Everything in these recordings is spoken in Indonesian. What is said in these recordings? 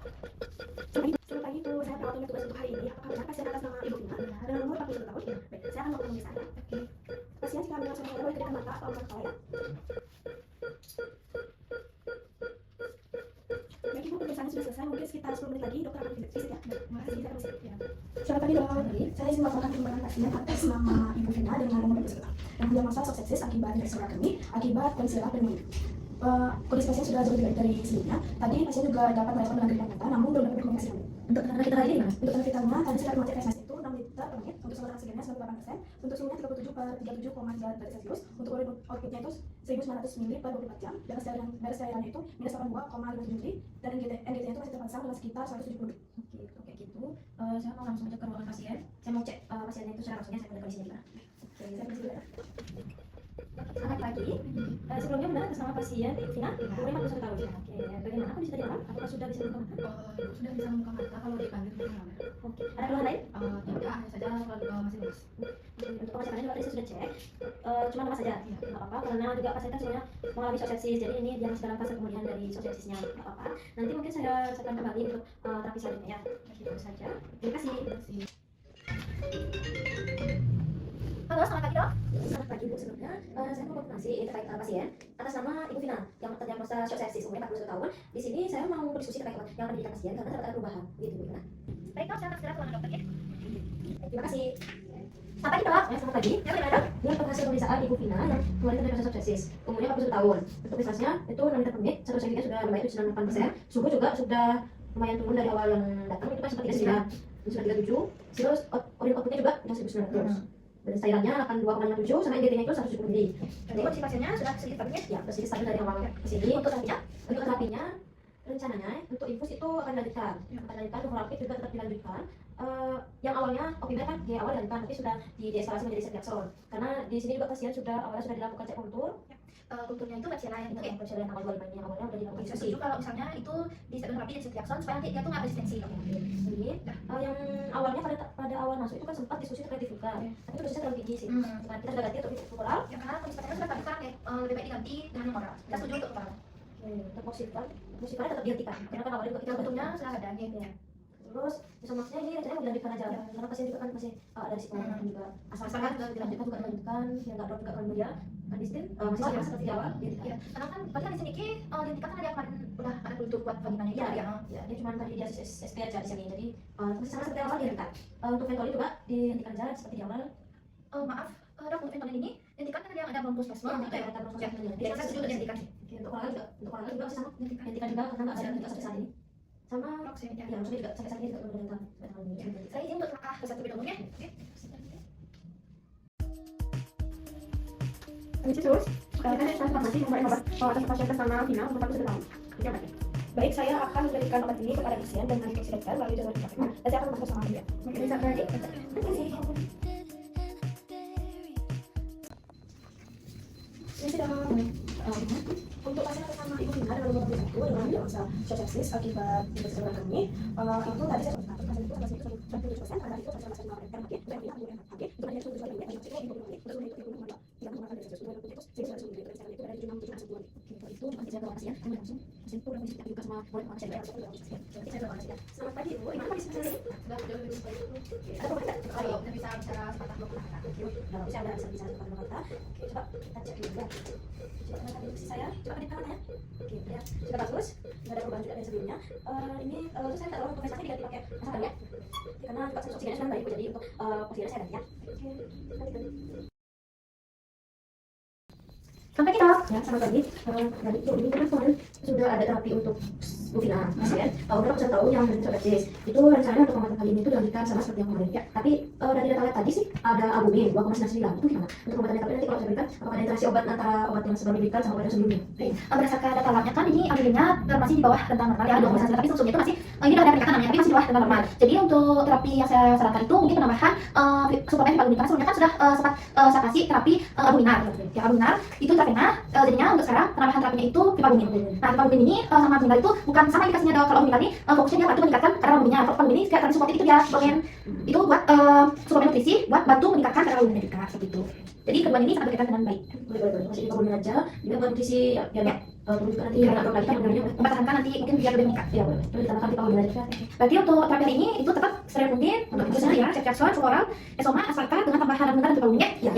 Selamat pagi Bu, saya perawat tugas untuk hari ini. Apakah benar pasien atas nama Ibu Vina dengan umur 41 tahun? Baik, saya akan melakukan pemeriksaan. Oke. Pasien jika mendengar suara boleh kedipkan mata atau angkat kepala ya. Baik Ibu, pemeriksaan sudah selesai. Mungkin sekitar 10 menit lagi dokter akan visit ya. Baik, terima kasih. Saya permisi. Ya. Selamat pagi dok. Saya izin melaporkan perkembangan pasien atas nama Ibu Vina dengan umur 41 tahun. Yang punya masalah shock sepsis akibat infeksi kemih, akibat kondisi lemah pneumonia. Kondisi pasien sudah jauh lebih baik dari sebelumnya. Tadi pasien juga dapat merespon dengan kedipkan mata, namun belum dapat berkomunikasi lagi. Untuk tekanan vital ini gimana? Untuk tekanan vitalnya tadi saya mengecek PSS itu 6 liter per menit, untuk saluran oksigennya 98%, untuk suhunya 37/37,3 derajat Celcius, untuk outputnya itu 1900 ml per 24 jam, darah cairannya itu minus 82,57 ml, dan NGT-nya itu masih terpasang dengan sekitar 170. Oke, gitu. Saya mau langsung aja ke ruangan pasien. Saya mau cek pasiennya itu secara langsungnya, saya mau kondisinya gimana. Oke, saya pergi dulu ya. Selamat pagi. Sebelumnya benar atas nama pasien Vina, umurnya 41 tahun. Oke, bagaimana kondisi tadi malam? Apakah sudah bisa membuka mata? Sudah bisa membuka mata kalau dipanggil keluar. Oke, ada keluhan lain? Tidak, hanya saja masih lemas. Untuk pengecekannya juga tadi saya sudah cek, cuma lemas saja, nggak apa-apa, karena juga pasien kan sebenarnya mengalami shock sepsis, jadi ini dia masih dalam fase kemudian dari shock sepsisnya, nggak apa-apa. Nanti mungkin saya akan kembali untuk terapi selanjutnya ya. Itu saja. Terima kasih. Halo, selamat pagi dok. Selamat pagi Bu, sebelumnya saya mau konfirmasi terkait pasien atas nama Ibu Vina yang terdiagnosa shock sepsis umurnya 41 tahun. Di sini saya mau berdiskusi terkait yang akan diberikan pasien karena terdapat perubahan, gitu Bu Vina. Baik dok, saya akan segera ke ruangan dokter ya. Terima kasih. Selamat pagi dok. Selamat pagi. Ya, bagaimana dok? Ini untuk hasil pemeriksaan Ibu Vina yang kemarin terdiagnosa shock sepsis, umurnya 41 tahun. Untuk prestasinya itu 6 liter per menit, saturasi oksigennya sudah membaik itu 98%, suhu juga sudah lumayan turun dari awal yang datang itu kan sempat 39, sudah 37, terus urin outputnya juga sudah 1900. Dan cairannya akan 2,57 sama NGT-nya itu 170 ml. Jadi kondisi pasiennya sudah sedikit stabil ya, sudah sedikit stabil dari awal ke sini. Untuk terapinya rencananya untuk infus itu akan dilanjutkan, fluorapid juga tetap dilanjutkan. Yang awalnya opimer kan di awal dilanjutkan, tapi sudah dieskalasi menjadi ceftriaxone. Karena di sini juga pasien awalnya sudah dilakukan cek kultur. Kulturnya itu Klebsiella yang itu Klebsiella yang awal 25 ini awalnya udah dilakukan. Bisa setuju kalau misalnya itu di step terapi dan ceftriaxone supaya nanti dia tuh nggak resistensi. Jadi yang awalnya pada awal masuk itu kan sempat diskusi terkait difuka, tapi dosisnya terlalu tinggi sih. Nah, kita sudah ganti untuk oral. Ya karena kondisi pasiennya sudah tadi kan lebih baik diganti dengan yang oral. Kita setuju untuk oral. Untuk oksigennya tetap dihentikan karena kan awalnya juga kita Bentuknya sudah ada ya. Terus isomaxnya ini rencananya dilanjutkan aja karena pasien juga kan masih ada risiko juga asalkan juga dilanjutkan ya nggak drop juga kalau dia kan di sini masih sama seperti di awal ya. Karena kan tadi kan di sini dihentikan kan ada kemarin udah ada kultur buat vaginanya ya dia cuma tadi dia SP aja di sini jadi masih sama seperti awal dihentikan. Untuk ventolin juga dihentikan aja seperti di awal. Maaf dok, untuk ventolin ini dihentikan kan ada bronkospasme gitu ya. Ada bronkospasme ya. Saya setuju dihentikan. Untuk orang juga sama dihentikan juga karena nggak ada sampai saat ini. Sama ya maksudnya juga sampai saat ini juga belum ada saya izin untuk ke satu bidang umumnya. Terus, kita informasi mengenai obat pasien atas nama Vina umur 41 tahun. Baik, saya akan memberikan obat ini kepada pasien dengan instruksi dokter melalui jalur pengiriman dan saya akan membantu sama dia. Mungkin bisa berarti? Terima kasih. Ini sudah untuk pasien atas nama Ibu Vina dengan umur 41 dengan diagnosa shock sepsis akibat infeksi saluran kemih, itu tadi saya sudah pasien itu adalah 97%, karena itu pasien lima RHG, untuk yang itu untuk yang itu untuk yang itu untuk yang menggunakan dari itu itu ada 76 itu cuma saya bawa pasien kami langsung pasien itu udah bisa juga sama boleh pasien saya bawa pasien. Selamat pagi Bu, ini apa di sini? Sudah jauh lebih baik. Ada apa? Kalau bisa bicara sepatah dua kata. Bisa sepatah dua kata. Coba kita cek dulu ya. Coba kita lihat saya, coba kedip matanya. Oke ya, sudah bagus. Tidak ada perubahan juga dari sebelumnya. Ini saya minta tolong untuk vesanya diganti pakai masakan ya. Karena juga oksigennya sudah baik, jadi untuk oksigennya saya ganti ya. Oke, sampai kita ya selamat pagi. Dari ini kan kemarin sudah ada terapi untuk Bu Vina pasien udah 1 tahun yang shock sepsis itu rencananya untuk pengobatan kali ini itu dilanjutkan sama seperti yang kemarin ya, tapi dari data lihat tadi sih ada albumin 2,99 itu gimana untuk pengobatan, tapi nanti kalau saya berikan apakah ada interaksi obat antara obat yang sebelum diberikan sama obat yang sebelumnya? Berdasarkan data labnya kan ini albuminnya masih di bawah rentang normal ya 2,1, tapi sumsumnya itu masih ini udah ada peningkatan namanya, tapi masih di bawah rentang normal. Jadi untuk terapi yang saya sarankan itu mungkin penambahan suplemen vitamin, karena sebelumnya kan sudah sempat saya kasih terapi albuminar ya, albuminar itu intravena. Jadinya untuk sekarang penambahan terapinya itu vipabumin. Nah, vipabumin ini sama albuminar itu bukan sama indikasinya dok. Kalau albuminar ini fokusnya dia bantu meningkatkan kadar albuminnya. Kalau vipabumin ini kayak tadi supportif itu dia bagian itu buat suplemen nutrisi buat bantu meningkatkan kadar albuminnya juga seperti itu. Jadi keduanya ini sangat berkaitan dengan baik. Boleh masih vipabumin aja juga buat nutrisi ya. perlu juga nanti Iya, kita lagi kan sebenarnya mempertahankan nanti mungkin biar lebih meningkat. ya boleh. Coba ditambahkan tipe belajar. Berarti untuk terapi hari ini itu tetap sering mungkin untuk infusnya ya, cek Jackson, Sukoral, Esoma, Asparka dengan tambahan renungan dan tipe umumnya. Ya.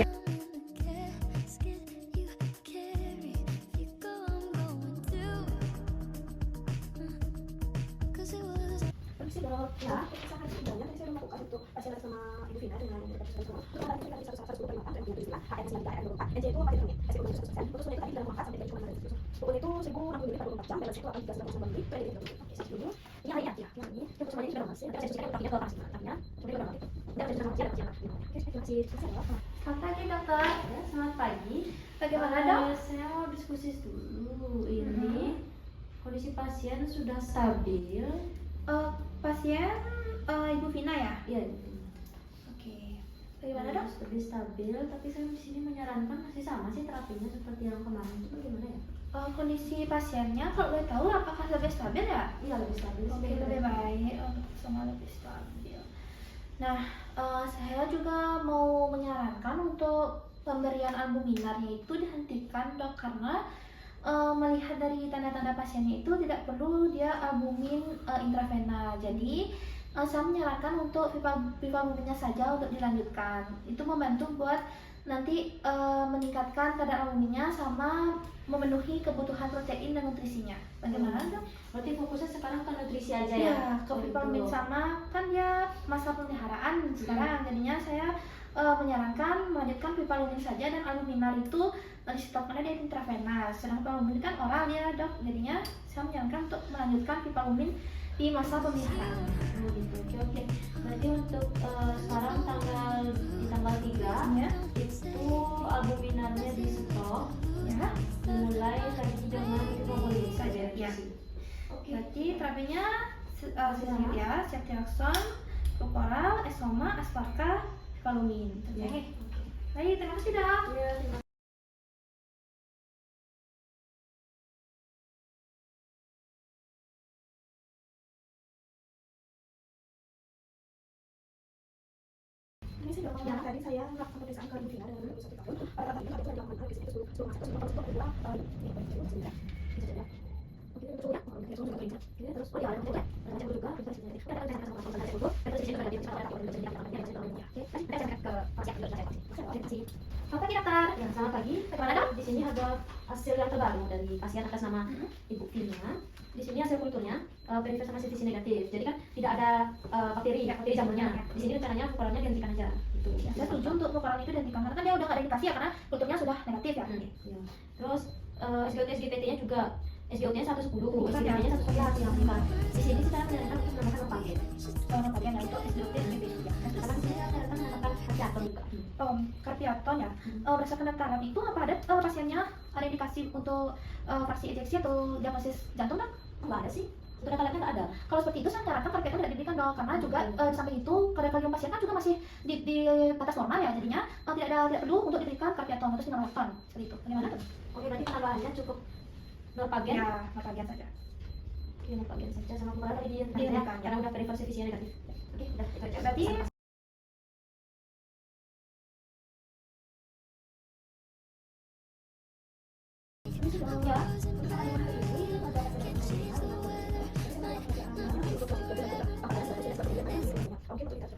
Permisi dok, ya, misalkan sebenarnya tadi saya udah melakukan untuk pasien atas nama Ibu Vina dengan memberikan susu semua. Terus ada kita bisa 110 dan 24 HN 9 HN 24. NC itu apa itu? SPO 100%. Untuk susunya tadi dalam mangkak sampai cuma 900 susu. Pokoknya itu 1060 ml per 24 jam. Balance itu akan 390 ml per 24 jam. Oke, dulu. Ini hari ya, ya. Ini untuk semuanya ini sudah masih. Nanti saya susulkan tapinya ke paracetamol. Tapinya kemudian ke nanti. Dan saya sudah masih ada pasien. Oke, terima kasih. Selamat pagi dokter. Ya, selamat pagi. Bagaimana dok? Saya mau diskusi dulu. Ini kondisi pasien sudah stabil. Pasien Ibu Vina ya? Iya. Oke. Bagaimana dok? Lebih stabil, tapi saya di sini menyarankan masih sama sih terapinya seperti yang kemarin. Itu bagaimana ya? Kondisi pasiennya kalau boleh tahu apakah lebih stabil ya? Iya, lebih stabil. Oke, lebih baik untuk semua lebih stabil. Nah, saya juga mau menyarankan untuk pemberian albumina itu dihentikan dok, karena melihat dari tanda-tanda pasiennya itu tidak perlu dia albumin intravena. Jadi saya menyarankan untuk vivaluminnya saja untuk dilanjutkan. Itu membantu buat nanti meningkatkan kadar albuminnya sama memenuhi kebutuhan protein dan nutrisinya. Bagaimana dok? Berarti fokusnya sekarang ke nutrisi aja Ya, ya? ke Oh, vivalumin gitu. sama kan dia masa pemeliharaan sekarang. Jadinya saya menyarankan melanjutkan vivalumin saja, dan aluminar itu disitopkannya dia intravenous. Sedangkan vivalumin kan oral ya dok. Jadinya saya menyarankan untuk melanjutkan vivalumin di masa pemeliharaan. Oh, gitu. Oke. Berarti untuk sekarang di tanggal 3 Ya, itu albuminarnya di stop. ya. Mulai tadi dengan vivalumin saja. Ya. Oke. Berarti terapinya sedikit ya, ceftriaxone, Sukoral, Esoma, Asparka, vivalumin. Oke. Ya. Baik, terima kasih dok. Iya, terima Ini sih dok, yang tadi saya melakukan pemeriksaan ke Ibu Vina dengan umur 21 tahun. Pada tadi itu dilakukan di sini itu suruh masuk untuk kedua ini apa itu sebentar. Bisa saja. Oke, itu ya. Oke, itu juga ini. Ini terus oh ya, ada juga. Ada juga kita sini. Kita akan tanya sama sama dulu. Terus di sini juga ada yang kita dapat dari yang lainnya. Oke, kita akan ke pasien dulu saya. Terima kasih. Selamat pagi dokter. Ya, selamat pagi. Bagaimana dok? Di sini ada hasil yang terbaru dari pasien atas nama Ibu Vina. Di sini hasil kulturnya verifikasi sama CTC negatif. Jadi kan tidak ada bakteri jamurnya. Di sini rencananya ukurannya dihentikan aja. Gitu. Ya, saya setuju untuk Sukoral itu dihentikan karena kan dia udah nggak ada indikasi ya, karena kulturnya sudah negatif ya. Ya. Terus SGOT SGPT-nya juga SGOT-nya 110, Bukan SGPT-nya 111 dihapuskan. Di sini sekarang menandakan untuk menambahkan paket. Bagian itu SDOT ya. Karena di sini menandakan menambahkan karyaton juga. Karpiaton ya. Berdasarkan data lab itu apa ada pasiennya ada indikasi untuk fraksi ejeksi atau diagnosis jantung dok? Enggak ada sih. Untuk data labnya nggak ada. Kalau seperti itu saya menyarankan karpiaton tidak diberikan dok, karena juga di samping itu kadar kalium pasien kan juga masih di batas normal ya, jadinya tidak perlu untuk diberikan karpiaton atau sinorelakton seperti itu. Bagaimana dok? Oke, berarti penambahannya cukup norpagen. Ya, bagian saja. Oke, norpagen saja sama kemarin tadi Dihentikan, ya. karena udah verifikasi visinya negatif. Oke, udah itu aja. Berarti Ini sih dok, ya. Untuk hari ini pada Oke, betul kita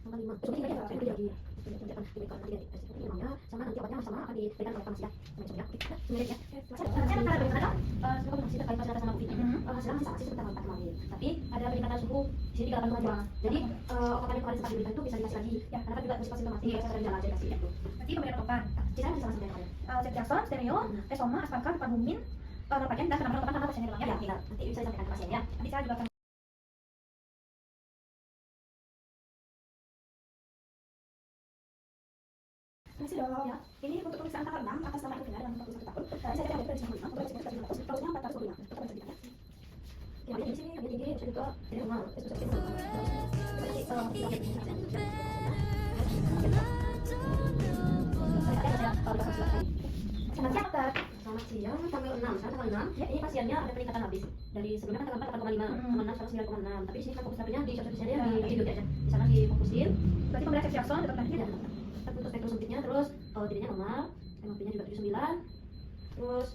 nomor 5. Seperti ini ya, saya lagi tunjukkan diberikan nanti dari namanya sama nanti obatnya sama akan diberikan oleh farmasi ya. Semuanya ya. Semuanya ya. saya akan bagaimana dok? Semoga masih terkait pasien atas nama Bu Vina. Hasilnya masih sama sih seperti tanggal 4 kemarin. Tapi ada peningkatan suhu di sini 38,2. Jadi obat yang kemarin sempat diberikan itu bisa dikasih lagi. Ya, karena kan juga masih simptomatik ya, saya jalan aja kasih itu. Berarti pemberian obat Sisa masih sama seperti kemarin. ceftriaxone, stereo, Esoma, Asparka, vivalumin, norpagen dan penambahan obat karena pasiennya Ya, demam ya. benar. Nanti bisa disampaikan ke pasien ya. Nanti saya juga akan Ini sih dok, ya. Ini untuk pemeriksaan tanggal 6 atas nama Ibu Vina dengan 41 tahun. Saya tidak ada di 5, untuk resiko kita 5, produknya 425. Kita baca sedikit ya. Ya, di sini yang tinggi juga tidak normal. Itu seperti itu. Berarti tidak Selamat siang dokter. Selamat siang, tanggal 6, sekarang tanggal 6 ya, ini pasiennya ada peningkatan habis dari sebelumnya kan tanggal 4 8,5, tanggal 6 sekarang 9,6, tapi di sini kan fokus terapinya di sosial media di video aja, di sana difokusin. Berarti pemberian ceftriaxone tetap lanjut Ya, ya. untuk spektrum sempitnya terus dirinya normal, MOP-nya juga 79, terus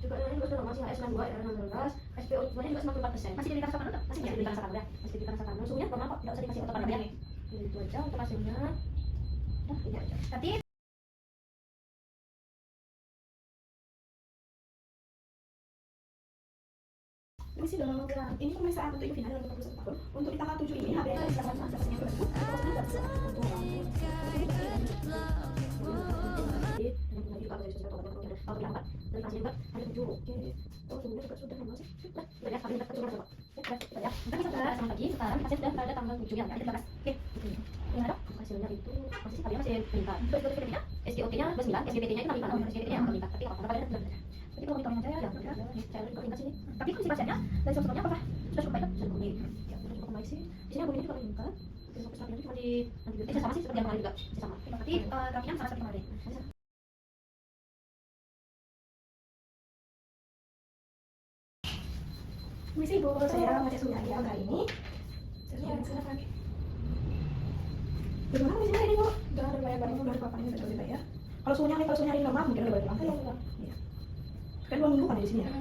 Juga yang lain juga sudah normal sih, HS92 ya 16, SPO2 nya juga 94%. Masih dirasakan atau Masih dirasakan ya, masih dirasakan. Suhunya normal kok, tidak usah dikasih otopan ya. Itu aja untuk hasilnya. Nah, ini aja. nanti Ini sih dalam ini pemeriksaan untuk ibu final dalam 41 tahun. Untuk di tanggal 7 ini HbA nya sudah sama hasilnya sudah bagus. Sekarang pasien sudah pada tanggal 7 ya, ada 13. Oke, yang ada hasilnya itu masih meningkat. SGOT-nya 29, SGPT-nya itu 65, SGPT-nya yang meningkat, tapi apa-apa pada sudah. jadi kalau monitoring aja ya. Saya juga meningkat sini. Tapi kondisi pasiennya dari sebelumnya apakah sudah cukup baik? Sudah baik. Ya, sudah cukup baik sih. Di sini abdomennya juga meningkat. Jadi fokus terapinya cuma di antibiotik. Sama sih seperti yang kemarin juga. Sama. Berarti terapinya sama seperti kemarin. Misi ibu, saya ngecek suhunya aja kali ini. Saya sudah lagi. Gimana misinya ini bu? Jangan ada bayar-bayar udah paparannya sudah lebih baik ya. Kalau suhunya hari normal mungkin udah boleh pulang. Iya. Kan 2 minggu kan di sini ya.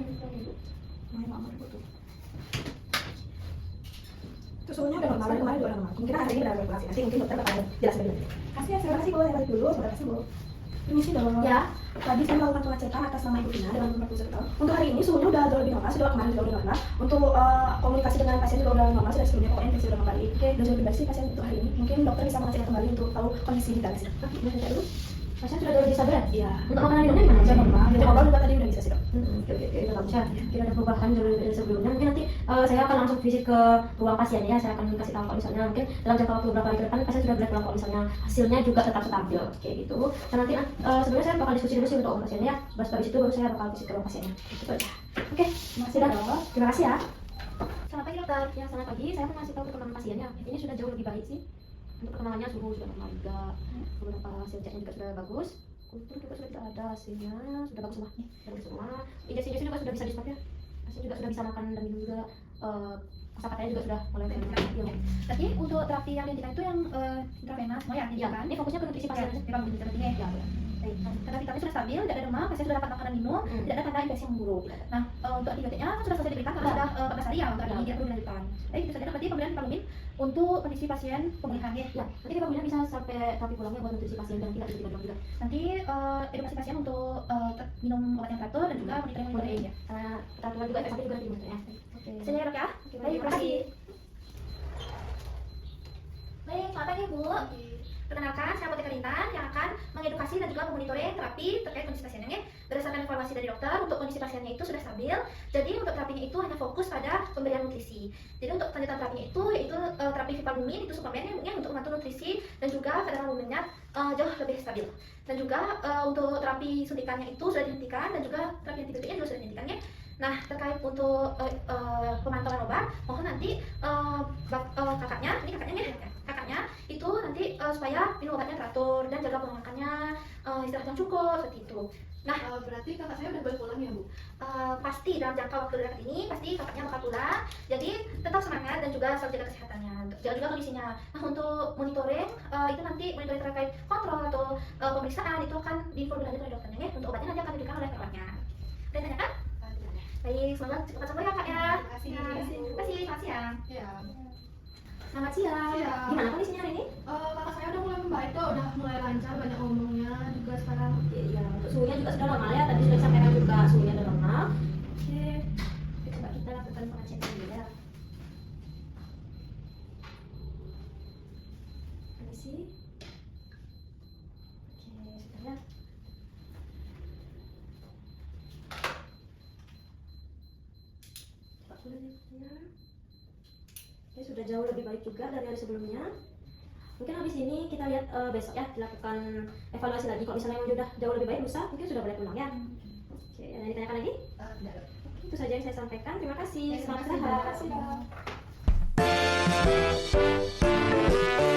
Main lama betul. Itu suhunya udah normal, kemarin udah normal. Mungkin hari ini udah boleh pulang sih. Nanti mungkin dokter bakal jelas lebih lanjut. Kasih ya, terima kasih bu. Saya balik dulu. Terima kasih bu. Ini sih dong. Ya. Tadi saya melakukan pengecekan atas nama Ibu Vina dengan umur 41 tahun. Untuk hari ini suhunya udah jauh lebih normal, sudah kemarin juga udah normal. Untuk komunikasi dengan pasien juga udah normal, sudah sebelumnya pokoknya infeksi udah kembali. Dan jauh lebih baik sih pasien untuk hari ini. Mungkin dokter bisa mengecek kembali untuk tahu kondisi detailnya sih. Oke, kita cek dulu. Pasien sudah jauh lebih stabil ya? Iya. Untuk makanan minumnya gimana? Sudah normal. Untuk obat juga tadi udah bisa sih dok. Oke, itu bagus ya. Tidak ada perubahan dari sebelumnya. Mungkin nanti saya akan langsung visit ke ruang pasien ya. Saya akan kasih tahu kalau misalnya mungkin dalam jangka waktu beberapa hari ke depan pasien sudah boleh pulang kalau misalnya hasilnya juga tetap stabil kayak gitu. Dan nanti sebenarnya saya bakal diskusi dulu sih untuk pasien ya. Habis itu baru saya bakal visit ke ruang pasiennya. Itu aja. Oke, sudah. Terima kasih ya. Selamat pagi dokter. Ya, selamat pagi. Saya mau kasih tahu perkembangan pasiennya. Ini sudah jauh lebih baik sih. Untuk perkembangannya suhu sudah normal juga. Beberapa hasil ceknya juga sudah bagus. Kultur juga sudah tidak ada hasilnya, sudah bagus semua. Sudah bagus semua. Injeksi juga sudah bisa di stop ya. Pasien juga sudah bisa makan dan minum juga. Kosakatanya juga sudah mulai baik. Tapi untuk terapi yang dihentikan itu yang intravenous semua ya Ya, dihentikan. ini fokusnya ke nutrisi pasien aja. Memang begitu pentingnya. Ya, ya. Karena vitamin sudah stabil, tidak ada demam, pasien sudah dapat makan dan minum, tidak ada tanda infeksi yang memburuk. Nah, untuk antibiotiknya kan sudah selesai diberikan karena sudah 14 hari ya untuk hari ini tidak perlu dilanjutkan. Baik, itu saja berarti pemberian vitamin untuk kondisi pasien pemulihan ya. Ya, nanti kita bisa sampai terapi pulangnya buat nutrisi pasien dan tidak tiba-tiba juga. Nanti edukasi pasien untuk minum obat yang teratur dan juga monitoring ya. Karena teratur juga efek samping juga dimonitor ya. Oke. Saya ya dok ya. Baik, terima kasih. Baik, selamat pagi Bu. Perkenalkan, saya Apoteker Intan yang akan mengedukasi dan juga memonitoring terapi terkait kondisi pasiennya. Berdasarkan informasi dari dokter, untuk kondisi pasiennya itu sudah stabil. Jadi untuk terapinya itu hanya fokus pada pemberian nutrisi. Jadi untuk lanjutan terapinya itu yaitu terapi Vitalumin, itu suplemen yang untuk mengatur nutrisi dan juga kadar albuminnya jauh lebih stabil. Dan juga untuk terapi suntikannya itu sudah dihentikan dan juga terapi antibiotiknya juga sudah dihentikannya. Nah, terkait untuk pemantauan obat, mohon nanti kakaknya itu nanti supaya minum obatnya teratur dan jaga pola makannya, istirahat yang cukup seperti itu. Nah, Berarti kakak saya udah boleh pulang ya bu? pasti dalam jangka waktu dekat ini pasti kakaknya bakal pulang. Jadi tetap semangat dan juga selalu jaga kesehatannya, jaga juga kondisinya. Nah, untuk monitoring itu nanti monitoring terkait kontrol atau pemeriksaan itu akan diinfo lebih lanjut oleh dokternya ya. Untuk obatnya nanti akan diberikan oleh kakaknya. Ada yang tanyakan? Baik, semoga cepat sembuh ya kak ya. Terima kasih. Terima kasih. Selamat siang. Iya. Selamat siang. Siang. Gimana kondisinya hari ini? Kakak saya udah mulai membaik kok, udah mulai lancar, banyak ngomongnya juga sekarang. Ya, untuk suhunya juga sudah normal ya. Tadi sudah disampaikan juga suhunya sudah normal. Oke, coba kita lakukan pengecekan dulu ya. Permisi. Oke, sudah ya. Coba dulu ya. Oke, sudah jauh lebih baik juga dari hari sebelumnya. Mungkin habis ini kita lihat besok ya, dilakukan evaluasi lagi. Kalau misalnya sudah jauh lebih baik, lusa mungkin sudah boleh pulang ya. Oke, ada yang ditanyakan lagi? Tidak. Oke, itu saja yang saya sampaikan. Terima kasih. Terima Selamat kasih, sehat. Mbak.